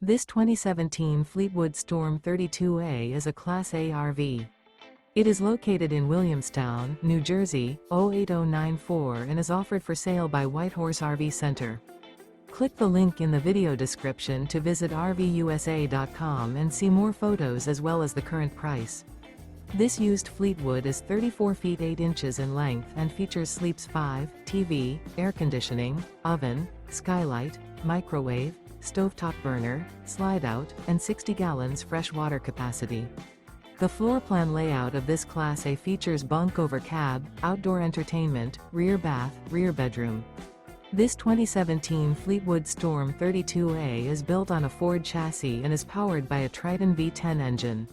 This 2017 Fleetwood Storm 32A is a Class A RV. It is located in Williamstown, New Jersey, 08094 and is offered for sale by Whitehorse RV Center. Click the link in the video description to visit RVUSA.com and see more photos as well as the current price. This used Fleetwood is 34 feet 8 inches in length and features Sleeps 5, TV, air conditioning, oven, skylight, microwave, stovetop burner, Slideout, and 60 gallons fresh water capacity. The floor plan layout of this Class A features bunk over cab, outdoor entertainment, rear bath, rear bedroom. This 2017 Fleetwood Storm 32A is built on a Ford chassis and is powered by a Triton V10 engine.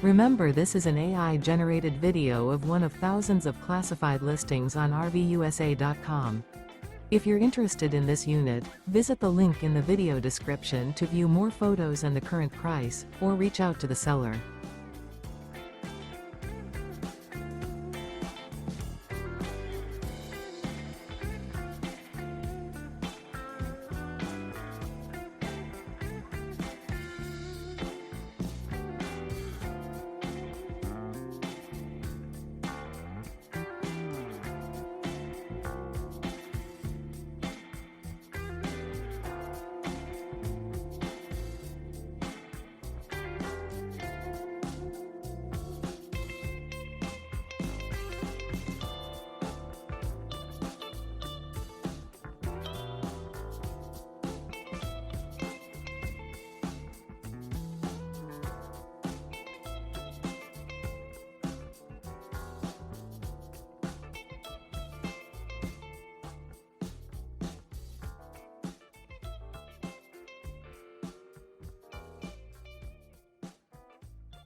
Remember, this is an AI-generated video of one of thousands of classified listings on RVUSA.com. If you're interested in this unit, visit the link in the video description to view more photos and the current price, or reach out to the seller.